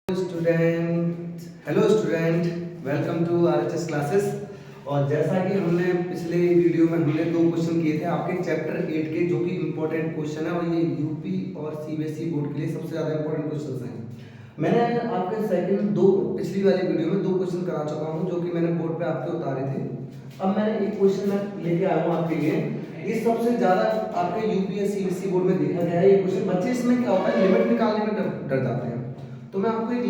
Student hello student, welcome to RHS classes. और जैसा कि हमने पिछले वीडियो में हमने दो क्वेश्चन किए थे आपके चैप्टर 8 के, जो कि इम्पोर्टेंट क्वेश्चन है और ये यूपी और सीबीएसई बोर्ड के लिए सबसे ज़्यादा इम्पोर्टेंट क्वेश्चन हैं। मैंने आपके सेकंड दो पिछली वाली वीडियो में दो क्वेश्चन करा चुका हूँ, जो कि मैंने बोर्ड पे आपके उतारे थे। अब मैंने एक क्वेश्चन में लेके आया हूँ आपके लिए। ये सबसे ज़्यादा आपके यूपी और सीबीएसई बोर्ड में देखा गया है ये क्वेश्चन। बच्चे इसमें क्या होता है, लिमिट निकालने में डर जाते हैं। तो मैं आपको एक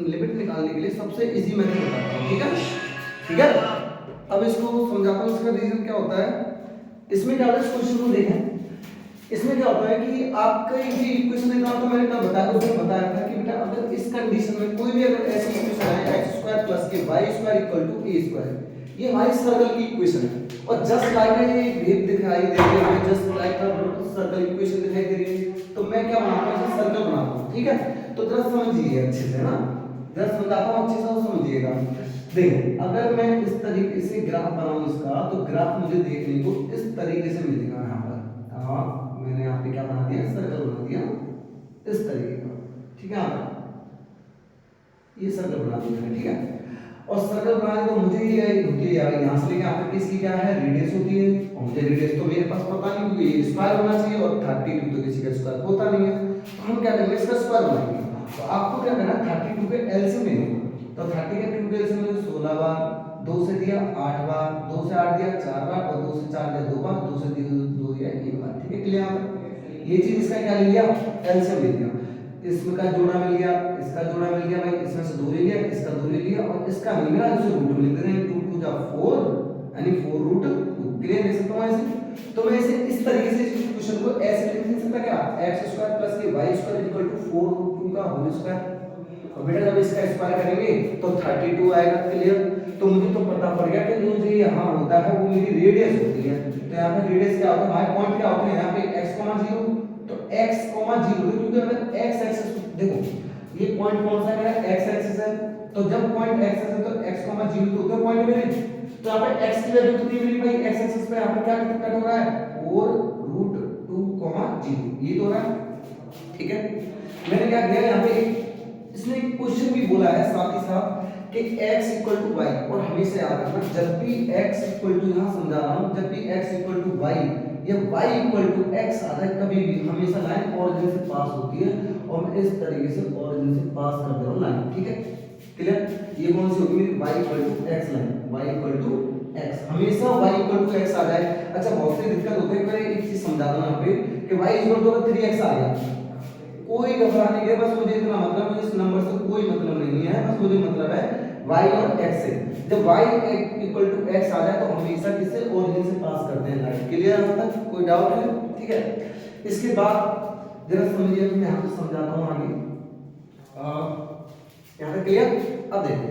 लिमिट निकालने के लिए सबसे इजी मेथड बताता हूँ, ठीक है? ठीक है, अब इसको समझाता हूँ। इसका रीजन क्या होता है, इसमें क्या होता है, इस क्वेश्चन को देखें। इसमें क्या होता है कि आपका ये इक्वेशन निकालना, तो मैंने क्या बताया, उसमें बताया था कि बेटा अगर इस कंडीशन में कोई भी अगर ऐसी इक्वेशन है x² + के y² = a², ये हमारी सर्कल की इक्वेशन है। और जस्ट लाइक ये वेव दिखाई दे रही है, जस्ट लाइक सर्कल इक्वेशन दिखाई दे रही है, तो मैं क्या बनाता हूँ, इसे सर्कल बनाता हूँ, ठीक है? तो जरा समझिए अच्छे से ना, जरा समझाता हूँ अच्छे से, समझिएगा। देखो, अगर मैं इस तरीके से ग्राफ बनाऊं इसका, तो ग्राफ मुझे देखने को इस तरीके से मिलेगा। यहाँ पर हाँ, मैंने यहाँ पे क्या बना दिया, सर्कल बना दिया इस तरीके का, ठीक है? ये सर्कल बना दिया है, ठीक है? और सर्कल बनाने तो मुझे ये होती है यहाँ से लेके यहाँ तक किसकी क्या है, रेडियस होती है। और मुझे रेडियस तो मेरे पास पता नहीं, क्योंकि ये स्क्वायर होना चाहिए और 32 तो किसी का स्क्वायर होता नहीं है। तो हम क्या करेंगे, इसका स्क्वायर बनाएंगे। तो आपको क्या करना है, 32 के एलसीएम लेना। तो 32 के एलसीएम में 16 बार, 2 से दिया 8 बार, 2 से 8 दिया 4 बार, और 2 से 4 दिया 2 बार, 2 से 2 दिया 1 बार, ठीक है? क्लियर? ये चीज इसका क्या ले लिया, एलसीएम ले लिया। इसका जोड़ा मिल गया, इसका जोड़ा मिल गया भाई, इसमें से 2 ले लिया, इसका 2 ले लिया, और इसका मिल गया, इसे रूट लिख देते हैं। 2 2 जा 4 यानी 4√2। क्लियर देख सकता हूं ऐसे? तो मैं इसे इस तरीके से इस क्वेश्चन को ऐसे लिख सकता क्या, x² + के y² = 4√2 का होल स्क्वायर। और बेटा जब इसका स्क्वायर करेंगे तो 32 आएगा। क्लियर? तो मुझे तो पता पड़ गया कि जो ये यहाँ होता है वो मेरी रेडियस होती है। तो यहाँ पे रेडियस क्या होता है, हमारे पॉइंट क्या होते हैं यहाँ पे, x, 0। तो x, 0, क्योंकि अगर x एक्सिस, देखो ये पॉइंट कौन सा है, x एक्सिस है। तो जब पॉइंट x एक्सिस है तो x, 0 तो होता पॉइंट मेरे। तो यहाँ पे x की वैल्यू कितनी मिली भाई, x एक्सिस पे यहाँ पे क्या कट हो रहा है, 4√2, 0 ये तो हो रहा है, ठीक है? मैंने क्या किया यहाँ पे, इसने क्वेश्चन भी बोला है साथ ही साथ कि x = y। और हमेशा याद रखना, जब भी x = यहाँ समझा रहा हूँ, जब भी x = y या y = x आता है, कभी भी हमेशा लाइन ओरिजिन से पास होती है। और मैं इस तरीके से ओरिजिन से पास कर दे रहा हूँ लाइन, ठीक है? क्लियर? ये कौन सी होगी मेरी, y = x line, y = x, हमेशा y = x आ जाए। अच्छा, बहुत सी दिक्कत होती है, मैं एक चीज समझा दूं यहाँ पे कि y = 3x आ गया, कोई घबराने के, बस मुझे इतना मतलब, मुझे इस नंबर से कोई मतलब नहीं है, बस मुझे मतलब है y और x से। जब y = x आ जाए तो हमेशा किसे, ओरिजिन से पास करते हैं लाइन। क्लियर है तक, कोई डाउट है? ठीक है, इसके बाद जरा समझिए, मैं यहाँ पे समझाता हूँ आगे। यहाँ पे क्लियर? अब देखो,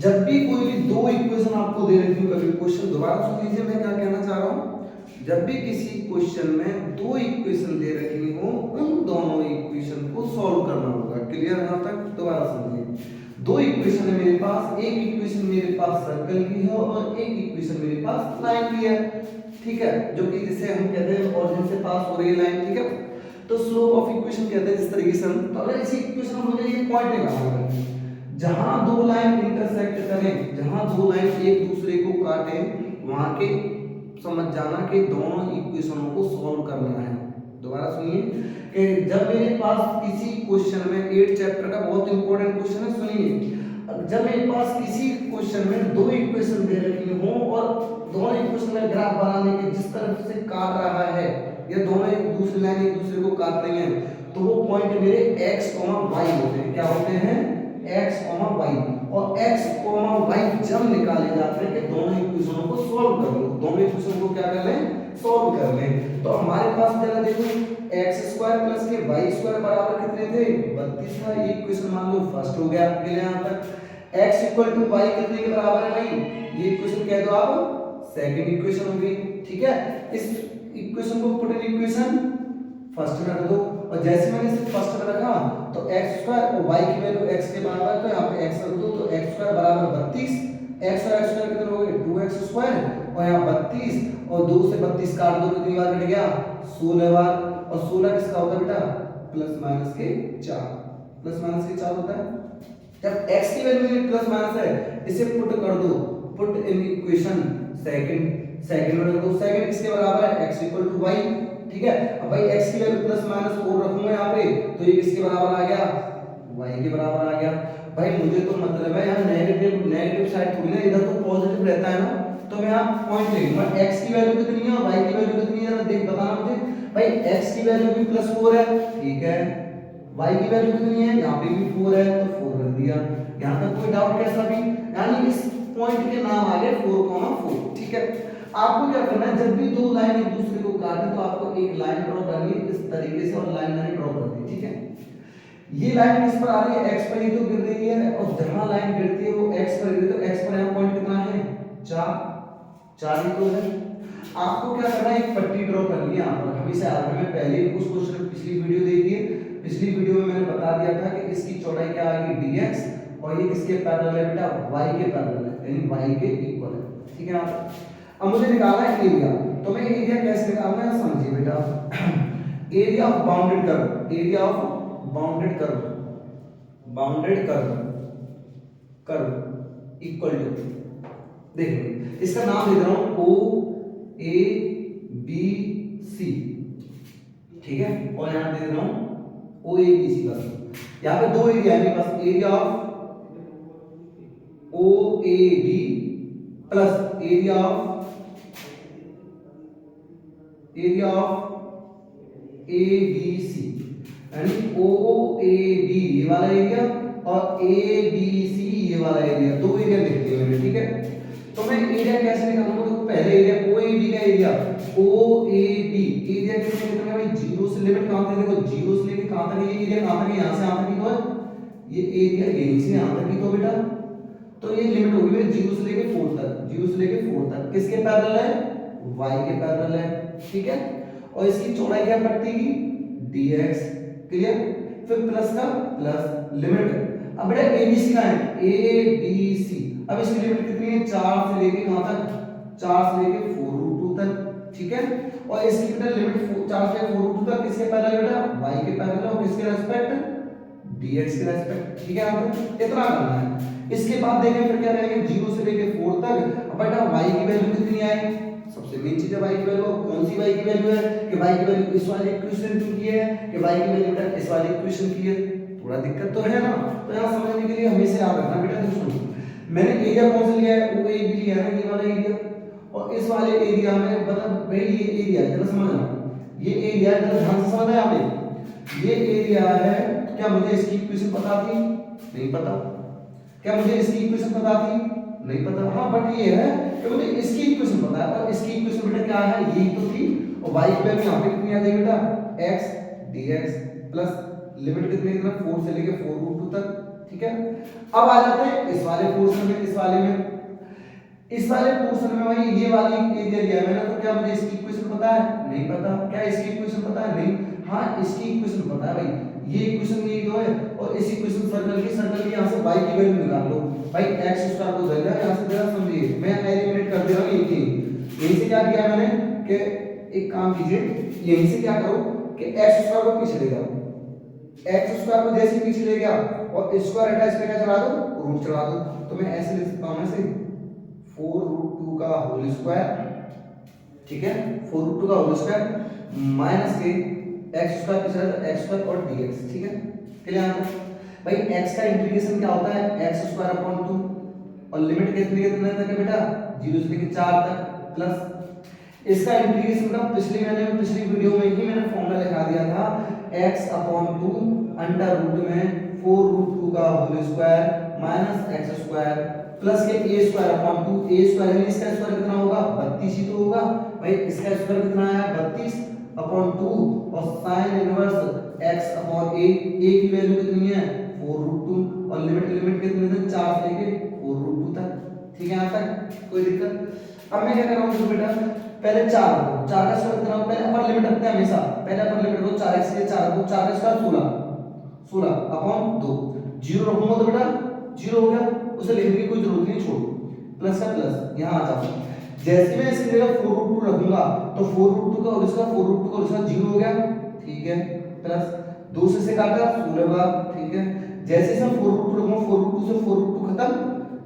जब भी कोई भी दो इक्वेशन आपको दे रखी हो, कभी क्वेश्चन दोबारा सुन लीजिए मैं क्या कहना चाह रहा हूँ। जब भी किसी क्वेश्चन में दो इक्वेशन दे रखी हो, उन दोनों इक्वेशन को सॉल्व करना होगा। क्लियर यहाँ तक? दोबारा समझिए, दो इक्वेशन है मेरे पास, एक इक्वेशन मेरे पास सर्कल की है और एक इक्वेशन मेरे पास लाइन की है, ठीक है? जो कि जिसे हम कहते हैं ओरिजिन से पास हो रही है लाइन, ठीक है? तो स्लोप ऑफ इक्वेशन कहते हैं जिस तरीके से हम, तो अगर इसी इक्वेशन में मुझे ये पॉइंट निकालना है, जहां दो लाइन इंटरसेक्ट करें, जहां दो लाइन एक दूसरे को काटें, वहां के समझ जाना कि दोनों इक्वेशनों को सॉल्व करना है। दोबारा सुनिए कि जब मेरे पास किसी क्वेश्चन में 8 चैप्टर का बहुत इंपॉर्टेंट क्वेश्चन है, सुनिए, जब मेरे पास किसी क्वेश्चन में दो इक्वेशन दे रखी हो और दोनों इक्वेशन में ग्राफ बनाने के जिस तरफ से काट रहा है, या दोनों एक दूसरी लाइन एक दूसरे को काट रही हैं, तो वो पॉइंट मेरे x, y होते हैं। क्या होते हैं? x, y। और x, y जब निकाले जाते हैं कि दोनों इक्वेशनों को सॉल्व कर लो, दोनों इक्वेशन को क्या कर लें, सॉल्व कर लें। तो हमारे पास जरा देखो, x² + के y² बराबर कितने थे, 32 था। ये इक्वेशन मान लो फर्स्ट हो गया। क्लियर यहाँ तक? x = y कितने के बराबर है भाई, ये इक्वेशन कह दो आप सेकंड इक्वेशन हो गई, ठीक है? इस इक्वेशन को पुट इन इक्वेशन फर्स्ट में रख दो, और जैसे मैंने इसे फर्स्ट में रखा तो x² और y की वैल्यू x के बराबर है, तो यहाँ पे x रख दो, तो x² = 32, x और x² कितने हो गए, 2x², और यहाँ 32, और 2 से 32 काट दो, कितनी बार कट गया, 16 बार। और 16 किसका होता है बेटा, +- के 4, +- के 4 होता है। जब x की वैल्यू प्लस माइनस है इसे पुट कर दो, पुट इन इक्वेशन सेकंड में रख दो। सेकंड किसके बराबर है, x इक्वल टू वाई, ठीक है। अब भाई x की वैल्यू प्लस माइनस 4 रखूंगा यहाँ पे, तो ये किसके बराबर आ गया, y के बराबर आ गया। भाई मुझे तो मतलब है यहाँ नेगेटिव साइड थोड़ी ना, इधर तो पॉजिटिव रहता है ना, तो मैं यहाँ पॉइंट ले लूंगा। x की वैल्यू कितनी है और y की वैल्यू कितनी है, जरा देख बताना मुझे। भाई x की वैल्यू भी +4 है, ठीक है। y की वैल्यू कितनी है, यहाँ पे भी 4 है, तो 4 रख दिया। यहाँ तक कोई डाउट कैसा भी, यानी इस पॉइंट के नाम आ गए 4,4, ठीक है। आपको क्या करना है, जब भी दो लाइन एक दूसरे को काटे तो आपको एक लाइन ड्रॉ करनी है इस तरीके से, और लाइन मैंने ड्रॉ कर दी, ठीक है। ये लाइन किस पर आ रही है, x पर ही तो गिर रही है, और जहां लाइन गिरती है वो x पर गिरती है, तो x पर यहाँ पॉइंट कितना है, 4 ही तो है। आपको क्या करना है, एक पट्टी ड्रॉ करनी है यहाँ पर। हमेशा याद रखना, पहले उस क्वेश्चन पिछली वीडियो देखिए, पिछली वीडियो में मैंने बता दिया था कि इसकी चौड़ाई क्या आएगी dx, और ये किसके पैरेलल है बेटा, y के पैरेलल है, यानी y के इक्वल है, ठीक है ना। अब मुझे निकालना है एरिया, तो मैं एरिया कैसे निकालना है समझिए बेटा। Area of bounded curve, area of bounded curve, bounded curve, curve equal to, देखो इसका नाम दे रहा हूं ओ ए बी सी, ठीक है, और यहां दे रहा हूं ओ ए बी सी। बस यहां पे दो एरिया है मेरे पास, area of O A B plus area of A B C, यानी ओ ए बी ये वाला एरिया और ए बी सी ये वाला एरिया, दो एरिया लिख दिए मैंने, ठीक है। तो मैं एरिया कैसे निकालूंगा, तो पहले एरिया ओ ए बी का area, O A B area कैसे निकालेंगे भाई, जीरो से लिमिट कहां तक है, देखो जीरो से लेके कहां तक है, ये एरिया कहां तक है, यहां से यहां तक ही तो है, ये एरिया यहीं से यहां तक ही तो बेटा, तो ये लिमिट होगी मेरी जीरो से लेके 4 तक, जीरो से लेके 4 तक किसके पैरेलल है, y के पैरेलल है, ठीक है। और इसकी चौड़ाई क्या पट्टी की, dx, क्लियर। फिर प्लस का प्लस लिमिट, अब बेटा abc का है, abc, अब इसकी लिमिट कितनी है, 4 से लेके कहां तक, 4 से लेके 4√2 तक, ठीक है। और इसकी बेटा लिमिट 4 से 4√2 तक किसके पैरेलल बेटा, y के पैरेलल, और किसके रेस्पेक्ट, dx के रेस्पेक्ट, ठीक है। यहाँ पे इतना करना है। इसके बाद देखें फिर क्या रहेंगे, 0 से लेके 4 तक। अब बेटा y की वैल्यू कितनी आई, सबसे मेन चीज है y की वैल्यू, कौन सी y की वैल्यू है, कि y की वैल्यू इस वाले इक्वेशन की है, कि y की वैल्यू बेटा इस वाले इक्वेशन की है। थोड़ा दिक्कत तो है ना, तो यहाँ समझने के लिए हमेशा याद रखना बेटा, देखो मैंने एरिया कौन सा लिया है, ओ ए बी लिया है ना, ये वाला एरिया, और इस वाले एरिया में मतलब भाई ये एरिया जरा समझना, ये एरिया जरा ध्यान से समझना, यहाँ पे ये एरिया है। क्या मुझे इसकी इक्वेशन पता थी, नहीं पता। क्या मुझे इसकी इक्वेशन पता थी, नहीं पता। हाँ बट ये है कि मुझे इसकी इक्वेशन पता है, और इसकी इक्वेशन बेटा क्या है, यही तो थी। और y की वैल्यू यहाँ पे कितनी आ जाएगी बेटा, x dx प्लस लिमिट कितनी है, 4 से लेके 4√2 तक, ठीक है। अब आ जाते हैं इस वाले पोर्शन में, इस वाले पोर्शन में भाई ये वाली एरिया लिया मैंने, तो क्या मुझे इसकी इक्वेशन पता है, नहीं पता। क्या इसकी इक्वेशन पता है, नहीं। हाँ इसकी इक्वेशन पता है भाई, ये इक्वेशन यही तो है, और इस इक्वेशन सर्कल की यहां से y की वैल्यू निकाल लो भाई, x स्क्वायर को जगह यहां से जरा समझिए, मैं एलिमिनेट कर दे रहा हूं यहीं से क्या किया मैंने कि एक काम कीजिए, यहीं से क्या करो कि x स्क्वायर को पीछे ले जाओ, x स्क्वायर को जैसे पीछे ले गया और स्क्वायर हटा इसमें क्या चढ़ा दो, रूट चढ़ा दो, तो मैं ऐसे लिख सकता हूं, ऐसे 4√2 का होल स्क्वायर, ठीक है, 4√2 का होल स्क्वायर माइनस के x स्क्वायर पीछे रहता है x स्क्वायर और dx, ठीक है। क्लियर है भाई। x का इंटीग्रेशन क्या होता है, x स्क्वायर अपॉन 2, और लिमिट कितने तक है बेटा, 0 से लेकर 4 तक, प्लस इसका इंटीग्रेशन का पिछली वीडियो में ही मैंने फॉर्मूला लिखा दिया था, x अपॉन 2 अंडर रूट में 4√2 का whole square minus x square plus के a square upon 2, a square यानी इसका स्क्वायर कितना होगा, 32 ही तो होगा भाई। इसका स्क्वायर कितना आया, 32 अपॉन 2, और sin inverse x upon a, a की वैल्यू कितनी है, 4√2, और लिमिट कितनी है, 4 से लेके 4√2 तक, ठीक है। यहाँ तक कोई दिक्कत। अब मैं क्या कर रहा हूँ बेटा, पहले 4 का स्क्वायर कितना, पहले अपर लिमिट रखते हैं हमेशा, पहले अपर लिमिट को 4x से 4 को 4 का स्क्वायर 16 अपॉन 2, 0 रखूंगा तो बेटा 0 हो गया, उसे लिखने की कोई जरूरत नहीं, छोड़ प्लस का प्लस यहाँ आ जाओ। जैसे मैं इसकी जगह 4√2 रखूंगा तो 4√2 का और इसका 0 हो गया, ठीक है, प्लस 2 से काटा 16 बार, ठीक है, जैसे इसमें 4√2 रखूंगा 4√2 से 4√2 खत्म।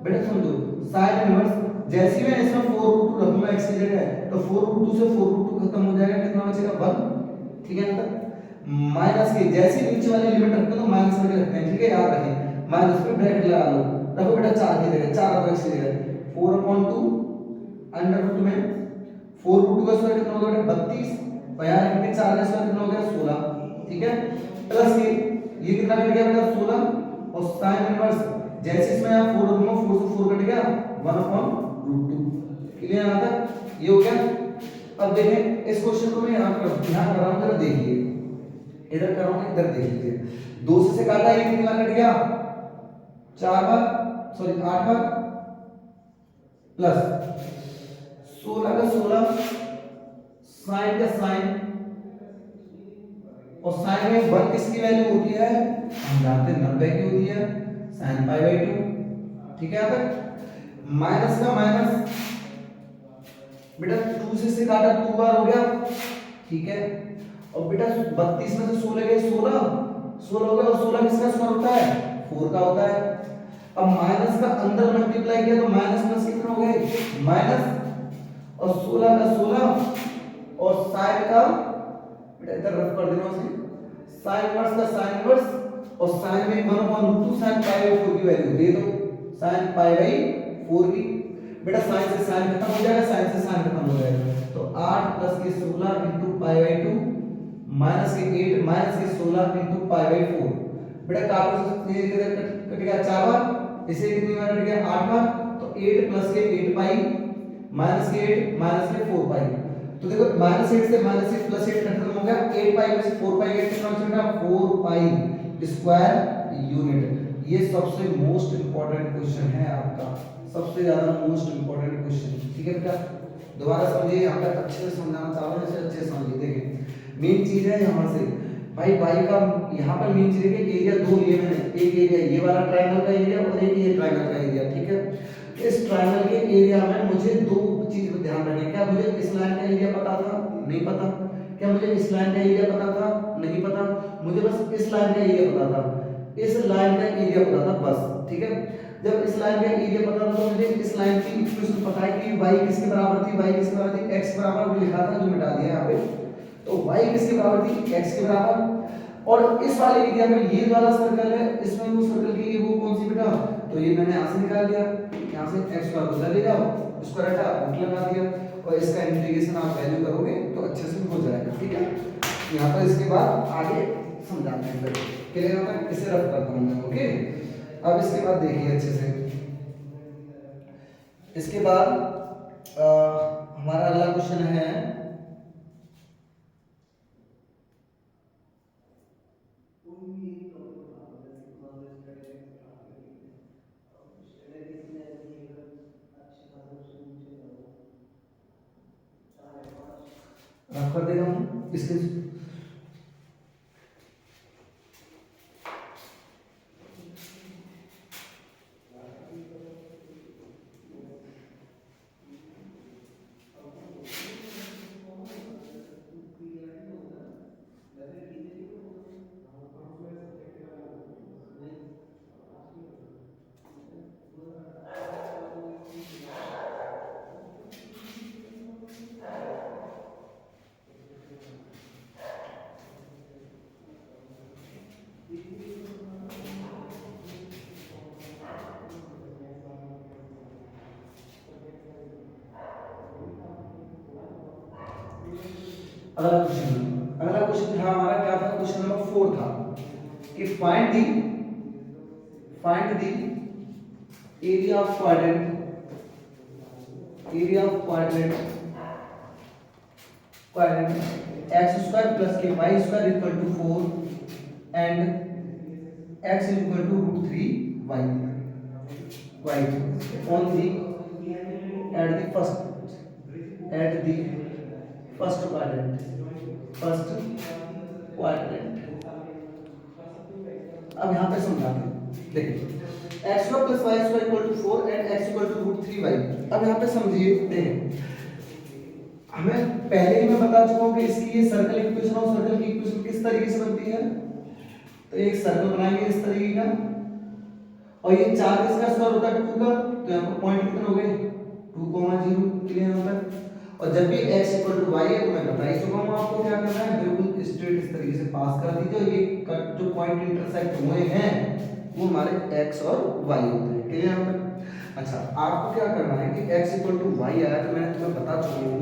बेटा समझो साइन इनवर्स जैसे मैं इसमें 4√2 रखूंगा x की जगह तो 4√2 से 4√2 खत्म हो जाएगा, कितना बचेगा 1। ठीक है ना, माइनस के जैसे नीचे वाली लिमिट रखते हैं तो माइनस करके रखते हैं। ठीक है, याद रखें माइनस पे ब्रैकेट लगा लो, रखो बेटा 4 की जगह 4 रखो x की जगह 4/2 अंडर रूट में 4√2 का स्क्वायर कितना होगा बेटा 32 और यहाँ रखेंगे 4 का स्क्वायर कितना हो गया 16। ठीक है, प्लस के ये कितना कट गया बेटा 16 और साइन इनवर्स जैसे इसमें यहाँ 4 रखूंगा 4 से 4 कट गया 1/√2। क्लियर यहाँ तक, ये हो गया। अब देखें इस क्वेश्चन को मैं यहाँ कर रहा हूँ, जरा देखिए इधर कर रहा हूँ इधर देख लीजिए। 2 से काटा 1 कितना कट गया 4 बार, सॉरी 8 बार, प्लस 16 का 16 साइन का साइन और साइन में 1 किसकी वैल्यू होती है हम जानते हैं 90 की होती है sin π/2। ठीक है, यहाँ तक माइनस का माइनस बेटा 2 से काटा 2 बार हो गया। ठीक है, और बेटा 32 में से 16 गए 16 हो गया और 16 किसका स्क्वायर होता है 4 का होता है। अब माइनस का अंदर मल्टीप्लाई किया तो माइनस प्लस कितना हो गए माइनस और 16 का 16 और साइन का बेटा इधर रफ कर देना उसे साइन इनवर्स का साइन इनवर्स और साइन में 1/√2 sin π/4 की वैल्यू दे दो sin π/4 की। बेटा साइन से साइन खत्म हो जाएगा, साइन से साइन खत्म हो जाएगा तो 8 प्लस के 16 into π/2 माइनस के 8 माइनस के 16 into π/4। बेटा काटो से कट गया 4 बार, इसे कितनी बार कट गया 8 बार तो 8 प्लस के 8 पाई माइनस के 8 माइनस के 4 पाई। तो देखो -8 से -8 प्लस 8 खत्म हो गया 8 पाई में से 4 पाई 8 कितना बचेगा 4 पाई स्क्वायर यूनिट। ये सबसे मोस्ट इंपॉर्टेंट क्वेश्चन है आपका, सबसे ज्यादा मोस्ट इंपॉर्टेंट क्वेश्चन। ठीक है बेटा, दोबारा समझिए, यहाँ पे अच्छे से समझाना चाह रहा हूँ, इसे अच्छे से समझिए। देखिए मेन चीज है यहाँ से भाई y का यहाँ पर मेन चीज है कि एरिया दो लिए मैंने, एक एरिया ये वाला ट्रायंगल का एरिया और एक ये ट्रायंगल का एरिया। ठीक है, इस ट्रायंगल के एरिया में मुझे दो चीज पर ध्यान रखना। क्या मुझे इस लाइन का एरिया पता था नहीं पता, क्या मुझे इस लाइन का एरिया पता था नहीं पता, मुझे बस इस लाइन का एरिया पता था, इस लाइन का एरिया पता था बस। ठीक है, जब इस लाइन का एरिया पता था तो मुझे इस लाइन की इक्वेशन पता है कि y किसके बराबर थी, y किसके बराबर थी x बराबर भी लिखा था जो मिटा दिया यहाँ पे। तो y किसके बराबर थी x के बराबर, और इस वाले एरिया में ये वाला सर्कल है, इसमें वो सर्कल की वो कौन सी बेटा, तो ये मैंने यहाँ से निकाल दिया, यहाँ से x स्क्वायर उधर ले जाओ स्क्वायर हटा रूट लगा दिया और इसका इंटीग्रेशन आप वैल्यू करोगे तो अच्छे से हो जाएगा। ठीक है, यहाँ पर इसके बाद आगे समझाते हैं क्लियर होगा, इसे रफ करता हूँ मैं। ओके, अब इसके बाद देखिए अच्छे से, इसके बाद हमारा अगला क्वेश्चन है रफ कर देगा हूँ इसके अगला क्वेश्चन था हमारा, क्या था क्वेश्चन नंबर 4 था कि find the area of quadrant x square plus के y square equal to 4 and x equal to √3y on the at the first quadrant। अब यहाँ पे समझाते हैं, देखिए x square plus y square equal to 4 and x equal to √3y। अब यहाँ पे समझिए, देखिए हमें पहले ही मैं बता चुका हूँ कि इसकी ये सर्कल इक्वेशन और सर्कल की इक्वेशन किस तरीके से बनती है। तो एक सर्कल बनाएंगे इस तरीके का, और ये 4 किसका स्क्वायर होता है 2 का, तो यहाँ पर पॉइंट कितने हो गए 2,0 क्लियर यहाँ पर। और जब भी x इक्वल टू वाई है तो मैं बता ही चुका हूँ आपको क्या करना है, बिल्कुल स्ट्रेट इस तरीके से पास कर दीजिए और ये जो पॉइंट इंटरसेक्ट हुए हैं वो हमारे x और y होते हैं, क्लियर यहाँ पर। अच्छा आपको क्या करना है कि x इक्वल टू वाई आया तो मैंने तुम्हें बता चुका हूँ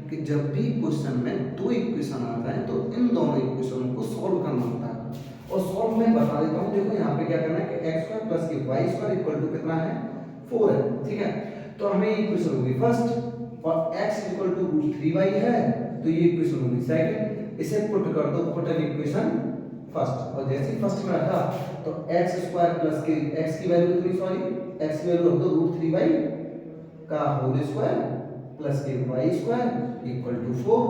कि जब भी क्वेश्चन में दो इक्वेशन आता है तो इन दोनों इक्वेशनों को सॉल्व करना होता है। और सॉल्व में बता देता हूँ, देखो यहाँ पे क्या करना है कि x स्क्वायर प्लस के वाई स्क्वायर इक्वल टू कितना है 4 है, ठीक है। तो हमें इक्वेशन होगी फर्स्ट और x इक्वल टू √3y है तो ये इक्वेशन होगी सेकंड। इसे पुट कर दो, पुट इन इक्वेशन फर्स्ट, और जैसे ही फर्स्ट में रखा तो x स्क्वायर प्लस के x की वैल्यू कितनी, सॉरी x की वैल्यू रख दो √3y का होल स्क्वायर प्लस के y स्क्वायर इक्वल टू 4।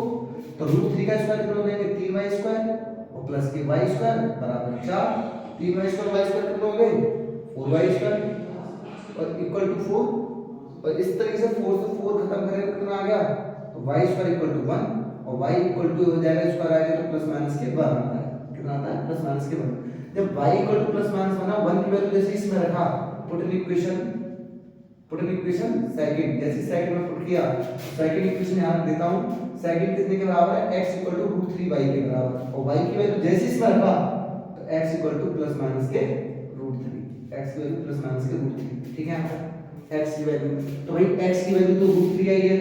तो √3 का स्क्वायर कितना हो जाएगा 3y स्क्वायर और प्लस के y स्क्वायर बराबर 4। 3y स्क्वायर y स्क्वायर कितना हो गए 4y स्क्वायर और इक्वल टू 4। और इस तरीके से 4 से 4 खत्म करेंगे कितना आ गया, तो y स्क्वायर इक्वल टू 1 और y इक्वल टू हो जाएगा स्क्वायर आ गया तो प्लस माइनस के 1 आता है, कितना आता है प्लस माइनस के 1। जब y equal two plus minus बना 1 की वैल्यू जैसे इसमें रखा पुट इन इक्वेशन सेकंड, जैसे सेकंड में पुट किया सेकंड इक्वेशन यहां देता हूं, सेकंड कितने के बराबर है x इक्वल टू √3y के बराबर और y की वैल्यू जैसे इसमें रखा तो x equal two plus minus के √3, x की वैल्यू प्लस माइनस के √3, ठीक है यहाँ पर x की वैल्यू। तो भाई x की वैल्यू तो √3 आई है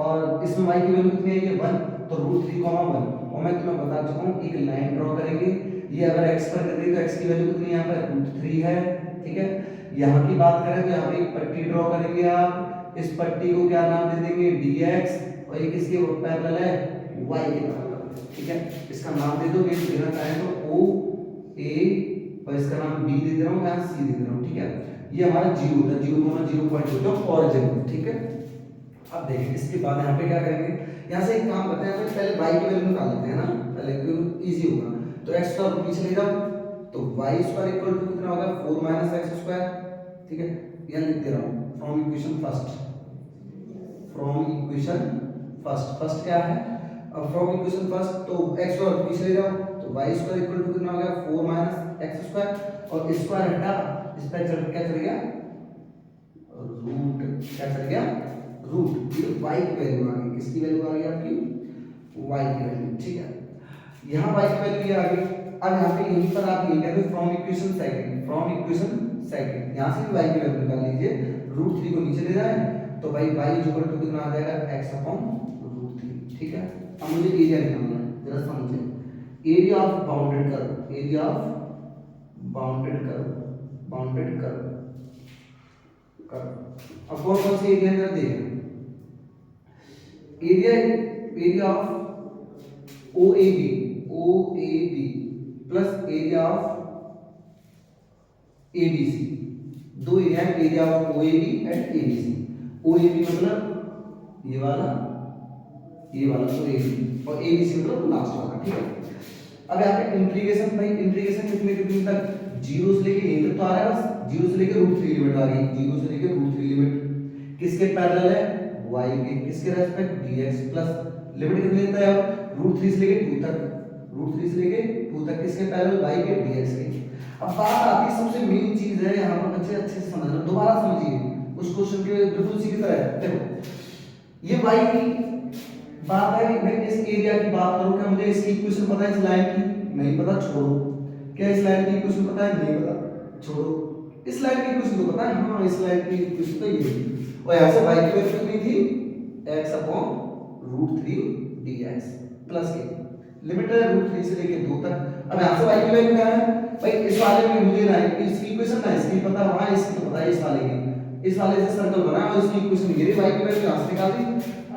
और इसमें y की वैल्यू कितनी आई है 1, तो √3, 1 और मैं तुम्हें बता चुका हूं एक लाइन ड्रॉ करेंगे। ये अगर x पर कर दी तो x की वैल्यू कितनी यहां पर √3 है, ठीक है। यहाँ की बात करें तो यहाँ पे एक पट्टी ड्रॉ करेंगे आप, इस पट्टी को क्या नाम दे देंगे dx और ये किसके पैरेलल है y के पैरेलल, ठीक है। इसका नाम दे दो, ये देना चाहे तो o a और इसका नाम b दे दे रहा हूँ, यहाँ c दे दे रहा हूँ, ठीक है। ये हमारा 0 होता है, 0, 0 पॉइंट होता है ऑरिजिन, ठीक है। अब देखिए इसके बाद यहाँ पे क्या करेंगे, यहाँ से एक काम करते हैं पहले y की वैल्यू निकाल लेते हैं ना, पहले क्योंकि इजी होगा। तो x का पीछे ले जाओ तो y स्क्वायर इक्वल टू कितना होगा 4 माइनस x स्क्वायर, ठीक है। यहाँ लिख दे रहा हूँ फ्रॉम इक्वेशन फर्स्ट क्या है, अब फ्रॉम इक्वेशन फर्स्ट तो x स्क्वायर पीछे ले जाओ तो y स्क्वायर इक्वल टू कितना होगा 4 माइनस x स्क्वायर और स्क्वायर हटा इस पे क्या चल गया रूट, क्या चल गया रूट, ये y की वैल्यू आ गई, किसकी वैल्यू आ गई आपकी y की वैल्यू, ठीक है। यहाँ y की वैल्यू ये आ गई। अब यहाँ पे यहीं पर आप ये कहते हैं फ्रॉम इक्वेशन सेकंड यहाँ से भी y की वैल्यू निकाल लीजिए, √3 को नीचे ले जाए तो भाई y इक्वल टू कितना आ जाएगा x अपॉन √3, ठीक है। अब मुझे एरिया निकालना है, जरा समझिए एरिया ऑफ बाउंडेड कर्व अब कौन कौन सी एरिया जरा देखें, area of OAB plus area of ABC, दो एरिया है, area of OAB and ABC। OAB मतलब ये वाला OAB और ABC मतलब लास्ट वाला, ठीक है। अब यहाँ पे इंटीग्रेशन, भाई इंटीग्रेशन कितने तक 0 से लेके यहीं तक तो आ रहा है, बस 0 से लेके √3 लिमिट आ गई, 0 से लेके √3 लिमिट किसके पैरेलल है y के, किसके रेस्पेक्ट dx प्लस लिमिट कितनी लेता है अब √3 से लेके 2 तक, किसके पैरेलल y के dx के। अब बात आती है सबसे मेन चीज है यहाँ पर, बच्चे अच्छे से समझना, दोबारा समझिए उस क्वेश्चन के बिल्कुल सीधी तरह। देखो ये y की बात है, मैं इस एरिया की बात करूं, क्या मुझे इसकी इक्वेशन पता है, इस लाइन की नहीं पता छोड़ो, क्या इस लाइन की इक्वेशन पता है नहीं पता छोड़ो, इस लाइन की इक्वेशन तो पता है, हाँ इस लाइन की इक्वेशन तो ये और यहाँ से y की वैल्यू कितनी थी x अपॉन √3 dx प्लस के लिमिट है √3 से लेके 2 तक। अब यहाँ से y की वैल्यू क्या है भाई, इस वाले में मुझे ना इसकी इक्वेशन ना इसकी पता, वहां इसकी तो पता है, इस वाले से सर्कल बना और इसकी इक्वेशन ये y की वैल्यू यहाँ से निकाल दी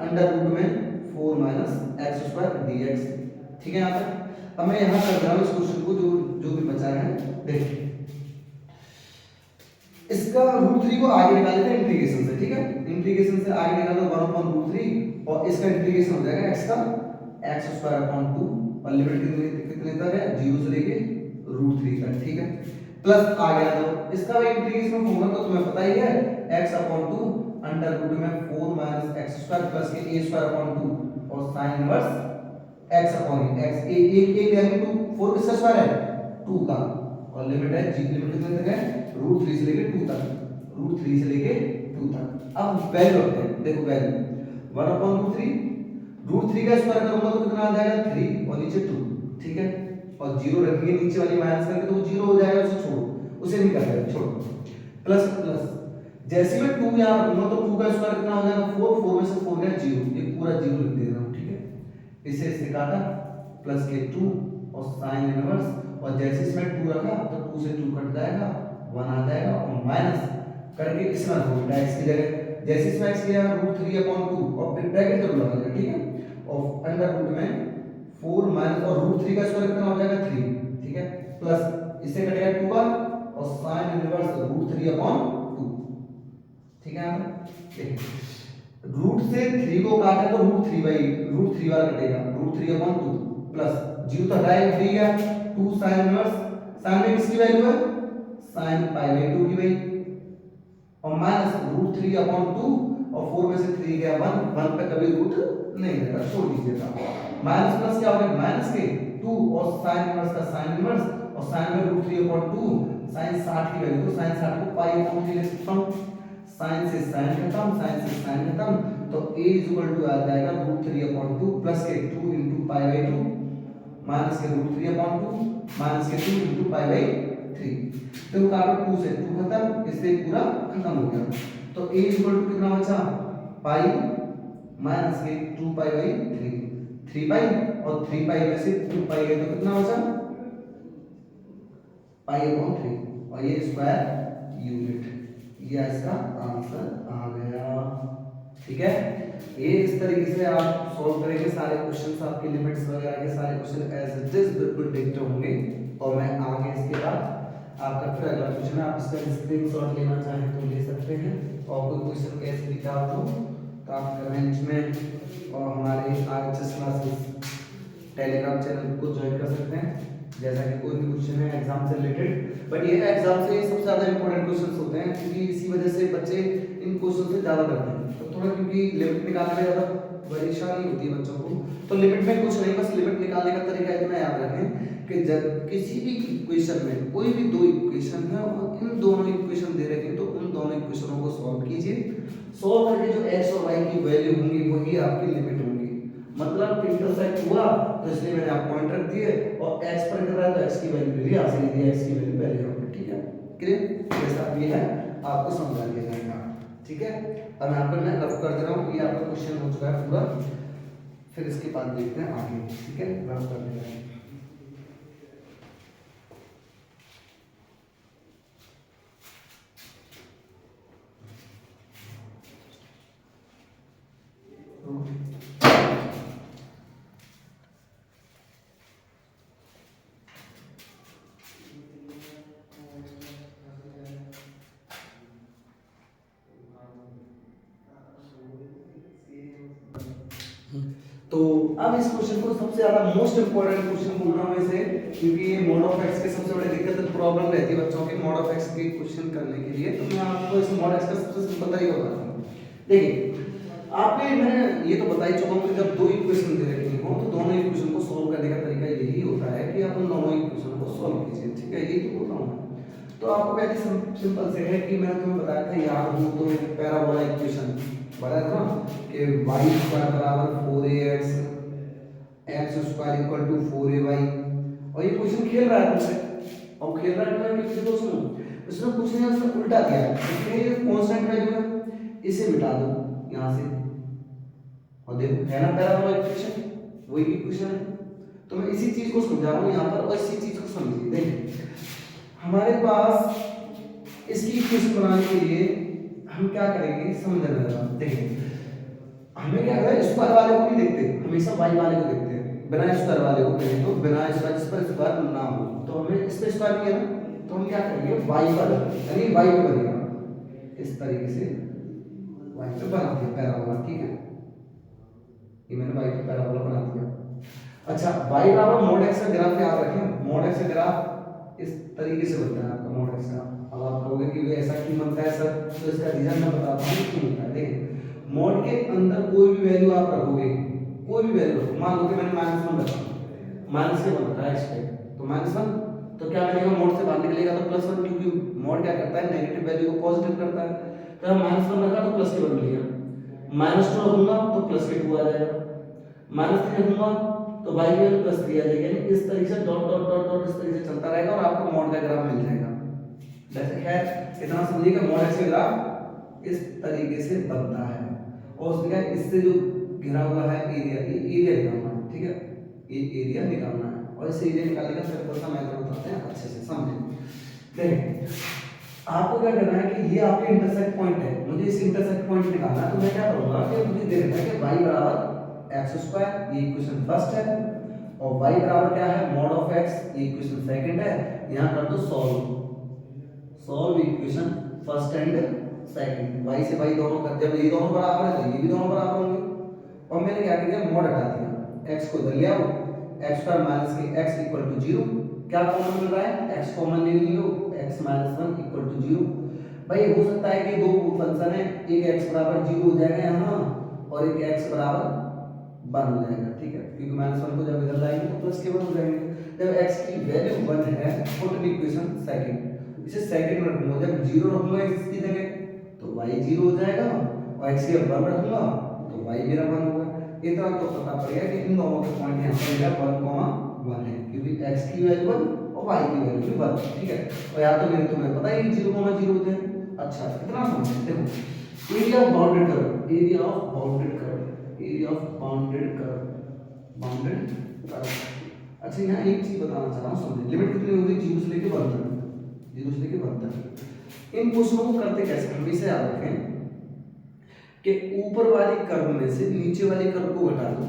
अंडर रूट में 4 माइनस x स्क्वायर dx, ठीक है। यहाँ तक अब मैं यहाँ कर रहा हूँ इस क्वेश्चन को, जो भी बचा है देखिए, इसका √3 को आगे निकाल लेते हैं इंटीग्रेशन से, ठीक है। इंटीग्रेशन से आगे निकालो 1/√3 और इसका इंटीग्रेशन हो जाएगा x का x स्क्वायर अपॉन 2 और लिमिट कितने तक है 0 से लेके √3 तक, ठीक है। प्लस आ गया तो इसका भी इंटीग्रेशन फॉर्मूला तो तुम्हें पता ही है x अपॉन 2 अंडर रूट में 4 माइनस x स्क्वायर प्लस के a स्क्वायर अपॉन 2 और sin inverse x upon x, एक यानी 2 4 किसका स्क्वायर है 2 का और लिमिट है g, लिमिट कितने तक है तक, रूट 3 से लेके 2 तक। अब वैल्यू रखते हैं, देखो वैल्यू 1/√3, रूट 3 का स्क्वायर करूंगा तो कितना आ जाएगा 3 और नीचे 2, ठीक है। और 0 रखेंगे नीचे वाली माइनस करके तो वो 0 हो जाएगा, उसे छोड़ो, उसे नहीं करना, छोड़ो। प्लस प्लस जैसे मैं 2 यहाँ रखूंगा तो 2 का स्क्वायर कितना हो जाएगा 4, 4 में से 4 गया 0, ये पूरा 0 लिख दे रहा हूँ, ठीक है। इसे इससे काटा, प्लस के 2 और साइन इनवर्स, और जैसे इसमें 2 रखा तो 2 से 2 कट जाएगा, 1 आ जाएगा, और माइनस करके इसमें रखो x की जगह, जैसे इसमें x किया √3/2 और फिर ब्रैकेट जरूर लगाएगा, ठीक है। और अंडर रूट में 4 माइनस और √3 का स्क्वायर कितना हो जाएगा 3, ठीक है। प्लस इससे कटेगा 2 और साइन इनवर्स √3/2, ठीक है। रूट से 3 को काटे तो √3 बार कटेगा, √3/2 प्लस 0 तो हटाएगा 3 गया, 2 साइन इनवर्स, साइन में किसकी वैल्यू है साइन π/2 की वैल्यू, और माइनस √3/2 और 4 में से 3 गया 1, 1 पे कभी रूट नहीं रहता, छोड़ दीजिएगा। माइनस प्लस क्या हो गया माइनस के 2 और साइन इनवर्स का साइन इनवर्स, और साइन में √3/2 साइन 60 की वैल्यू, तो साइन 60 को π/3 ले सकता हूं, साइन से साइन खत्म, साइन से साइन खत्म, तो a आ जाएगा √3/2 प्लस के 2 × π/2 माइनस के √3/2 माइनस के 2 × π/3, तो काटो 2 से 2 खत्म, इससे पूरा खत्म हो गया। तो a कितना बचा पाई माइनस के 2π/3, 3π और 3π में से 2π गए तो कितना बचा π/3, और ये स्क्वायर यूनिट, ये इसका आंसर आ गया, ठीक है। ये इस तरीके से आप सॉल्व करेंगे सारे क्वेश्चंस, आपके लिमिट्स वगैरह के सारे क्वेश्चन एज इट इज बिल्कुल डिक्ट होंगे। और मैं आगे इसके बाद आपका फिर अगला क्वेश्चन है, आप इसका स्क्रीनशॉट लेना चाहें तो ले सकते हैं, और कोई क्वेश्चन कैसे दिखा हो तो आप कमेंट में और हमारे आरएचएस क्लासेस टेलीग्राम चैनल को ज्वाइन कर सकते हैं। जैसा कि कोई भी क्वेश्चन है एग्जाम से रिलेटेड, बट ये एग्जाम से सबसे ज्यादा इंपॉर्टेंट क्वेश्चंस होते हैं, क्योंकि इसी वजह से बच्चे इन क्वेश्चन से ज्यादा डरते हैं। तो थोड़ा क्योंकि लिमिट निकालने में ज्यादा परेशानी होती है बच्चों को, तो लिमिट में कुछ नहीं, बस लिमिट निकालने का तरीका इतना याद रखें कि जब किसी भी इक्वेशन में कोई भी दो इक्वेशन है और इन दोनों इक्वेशन दे रखे हैं तो उन दोनों इक्वेशनों को सॉल्व कीजिए, सॉल्व करके जो x और y की वैल्यू होंगी वही आपकी लिमिट होंगी। मतलब इंटरसेक्ट हुआ तो इसलिए मैंने आप पॉइंट रख दिए, और x पर कर रहा है तो x की वैल्यू ले ली, यहाँ से ले दी x की वैल्यू पहले होगी, ठीक है। क्लियर, जैसा ये है आपको समझा दिया जाएगा, ठीक है। अब यहाँ पर मैं रफ कर दे रहा हूँ, ये आपका क्वेश्चन हो चुका है पूरा, फिर इसके बाद देखते हैं आगे, ठीक है। रफ कर दे रहे हैं। तो अब इस क्वेश्चन को सबसे ज्यादा मोस्ट इंपोर्टेंट क्वेश्चन बोल रहा हूं इसे, क्योंकि ये मोड ऑफ एक्स के सबसे बड़ी दिक्कत प्रॉब्लम रहती है बच्चों के मोड ऑफ एक्स के क्वेश्चन करने के लिए। तो मैं आपको इस मोड एक्स का सबसे सिंपल तरीका बताता हूं। देखिए आपने मैंने ये तो बता ही चुका हूं कि जब दो इक्वेशन दे रखी हो तो दोनों इक्वेशन को सॉल्व करने का तरीका यही होता है कि आप उन दोनों इक्वेशन को सॉल्व कीजिए, ठीक है। यही तो बोल रहा हूं। तो आपको पहले सिंपल से है कि मैंने तुम्हें बताया था याद हो तो पैराबोला इक्वेशन बताया था कि y स्क्वायर बराबर 4ax x square equal to 4ay, और ये क्वेश्चन खेल रहा है तुमसे, और खेल रहा है कि देखो सुनो, इसने कुछ नहीं उसने उल्टा दिया है, इसलिए ये कांस्टेंट वैल्यू है, इसे मिटा दो यहां से, और देखो है ना पैराबोला इक्वेशन, वही इक्वेशन है। तो मैं इसी चीज को समझा रहा हूं यहां पर, और इसी चीज को समझिए। देखिए हमारे पास इसकी इक्वेशन बनाने के लिए हम क्या करेंगे समझना जरा। देखिए हमें क्या करना है, स्क्वायर वाले को नहीं देखते, हमेशा वाई वाले को देखते हैं, बिना स्क्वायर वाले को करें तो बिना स्क्वायर जिस पर स्क्वायर ना हो, तो हमें इस पे स्क्वायर किया ना, तो हम क्या करेंगे वाई पर, यानी वाई पे बनेगा इस तरीके से, वाई पे बना दिया पैराबोला, ठीक है। ये मैंने वाई पे पैराबोला बना दिया। अच्छा वाई बराबर मोड एक्स का ग्राफ याद रखें, मोड एक्स का ग्राफ इस तरीके से बनता है आपका मोड एक्स का। अब आप कहोगे कि ऐसा क्यों बनता है सर, तो इसका रीजन मैं बताता हूं क्यों बनता है। देखिए मोड के अंदर कोई भी वैल्यू आप रखोगे, कोई भी वैल्यू मान लो कि मैंने -1 रखा, माइनस के 1 रखा है एक्स पे, तो -1 तो क्या मिलेगा, मोड से बाहर निकलेगा तो प्लस 1, क्योंकि मोड क्या करता है, नेगेटिव वैल्यू को पॉजिटिव करता है। तो माइनस 1 रखा तो प्लस के 1 मिलेगा, -2 रखूंगा तो प्लस के 2 आ जाएगा, -3 रखूंगा तो y की वैल्यू +3 आ जाएगी। यानी इस तरीके से डॉट डॉट डॉट डॉट इस तरीके से चलता रहेगा और आपको मोड का ग्राफ मिल जाएगा। वैसे खैर इतना समझिएगा, मोड एक्स का ग्राफ इस तरीके से बनता है और उसमें क्या, इससे जो घिरा हुआ है एरिया, ये एरिया निकालना है, ठीक है, ये एरिया निकालना है और इस एरिया निकालने का सिंपल सा मेथड बताते हैं, अच्छे से समझें। देखिए आपको क्या करना है कि ये आपके इंटरसेक्ट पॉइंट है, मुझे इस इंटरसेक्ट पॉइंट निकालना है। तो मैं क्या करूंगा कि मुझे देखना है कि y बराबर x², ये इक्वेशन फर्स्ट है, और y बराबर क्या है, mod ऑफ x, ये इक्वेशन सेकंड है। यहां कर दो solve equation first and second, y से y दोनों कर, जब ये दोनों बराबर है तो ये भी दोनों बराबर होंगे। और मैंने क्या किया, mod हटा दिया, x को इधर ले आओ, x² माइनस के x इक्वल टू 0, क्या कॉमन मिल रहा है, x कॉमन ले लियो, x माइनस 1 इक्वल टू 0। भाई हो सकता है कि दो फंक्शन है, एक x बराबर 0 हो जाएगा यहाँ और एक x बराबर 1 हो जाएगा, ठीक है, क्योंकि -1 को जब इधर लाएंगे तो प्लस के 1 हो जाएंगे। जब x की वैल्यू 1 है, पुट इक्वेशन सेकंड, इसे सेकंड में रखूंगा, जब 0 रखूंगा इसकी जगह तो y 0 हो जाएगा और x की 1 रखूंगा तो y मेरा 1 होगा। इतना तो पता पड़ गया कि इन दोनों के पॉइंट यहाँ पर मेरा 1,1 है, क्योंकि x की वैल्यू 1 और y की वैल्यू 1, ठीक है। और यहाँ तो मेरे तुम्हें पता ही 0,0 होते हैं। अच्छा इतना समझे, देखो area of bounded curve, area of bounded curve, area of bounded curve, bounded curve. अच्छा यहाँ एक चीज बताना चाह रहा हूँ, समझे, लिमिट कितनी होगी, 0 से लेके 1 तक, 0 से लेके 1 तक। इन क्वेश्चनों को करते कैसे, हमेशा याद रखें कि ऊपर वाली कर्व में से नीचे वाली कर्व को घटा दो,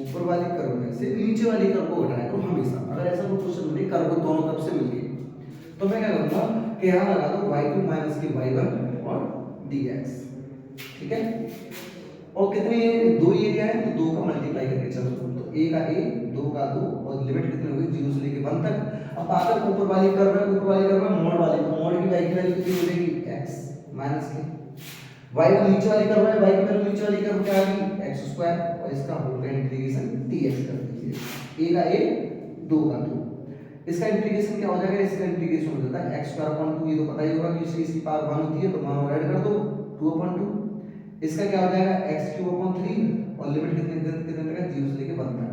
ऊपर वाली कर्व में से नीचे वाली कर्व को घटाया करो हमेशा। अगर ऐसा कोई क्वेश्चन मिले कर्व को दोनों तरफ से मिल गई तो मैं क्या करूंगा कि यहाँ लगा दो y2 माइनस की y1 और dx, ठीक है। और कितने, दो एरिया है तो 2 का मल्टीप्लाई करके चलो, तो a का a, 2 का 2 और लिमिट कितनी होगी, 0 से लेके 1 तक। अब अगर ऊपर वाली कर्व है, ऊपर वाली कर्व है मोड वाली, तो मोड की y की वैल्यू कितनी हो जाएगी, x माइनस के, y को नीचे वाली कर्व है, y की वैल्यू नीचे वाली कर्व क्या आ गई, x² और इसका होल का इंटीग्रेशन dx कर दीजिए, a का a, 2 का 2, इसका इंटीग्रेशन क्या हो जाएगा, इसका इंटीग्रेशन हो जाता है x²/2, ये तो पता ही होगा कि इसकी पावर 1 होती है तो 1 और ऐड कर दो 2/2, इसका क्या हो जाएगा x³ और लिमिट कितने कितने तक है, 0 से लेके 1 तक।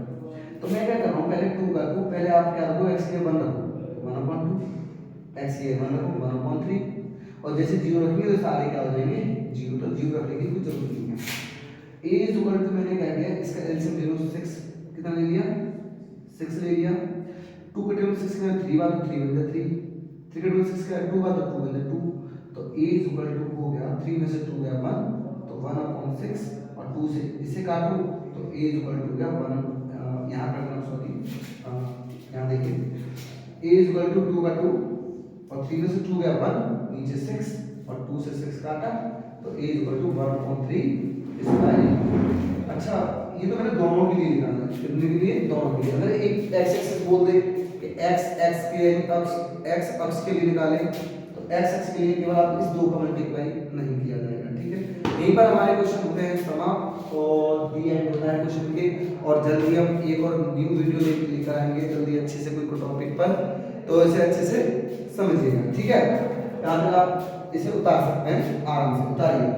तो मैं क्या कर रहा हूं, पहले 2 का 2, पहले आप क्या रखो, x के 1 रखो 1/2, x के 1 रखो 1/3, और जैसे 0 रखेंगे तो सारे क्या हो जाएंगे 0, तो 0 रखने की कोई जरूरत नहीं है। a इज इक्वल टू, मैंने क्या किया, इसका एलसीएम ले लो, 6 कितना ले लिया, 6 ले लिया, 2 के टेबल 6 का 3 बार तो 3 बन जाए 3, 3 के टेबल 6 का 2 बार तो 2 बन जाए 2, तो a इज इक्वल टू हो गया 3 में से 2 गया 1, तो 1/6 और 2 से इसे काटो तो a इज इक्वल टू गया 1, यहाँ करना, सॉरी यहाँ देखिए a इज इक्वल टू 2 का 2 और 3 में से 2 गया 1, नीचे 6 और 2 से 6 काटा तो a इज इक्वल टू 1/3 इसका a। अच्छा ये तो मैंने दोनों के लिए निकाला, कितने के लिए, दोनों के लिए। अगर एक x एक्सिस बोल दे कि x के अक्ष के लिए निकालें तो x अक्ष के लिए केवल आप इस 2 का मल्टीप्लाई नहीं किया जाएगा, ठीक है। यहीं पर हमारे क्वेश्चन होते हैं समाप्त और दी एंड होता है क्वेश्चन के। और जल्दी हम एक और न्यू वीडियो लेकर आएंगे जल्दी अच्छे से कोई टॉपिक पर, तो इसे अच्छे से समझिएगा, ठीक है। यहाँ तक आप इसे उतार सकते हैं, आराम से उतारिए।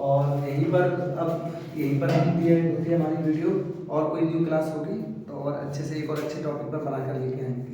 और यहीं पर अब यहीं पर हम होती है हमारी वीडियो, और कोई न्यू क्लास होगी तो और अच्छे से एक और अच्छे टॉपिक पर बना कर लेके आएंगे।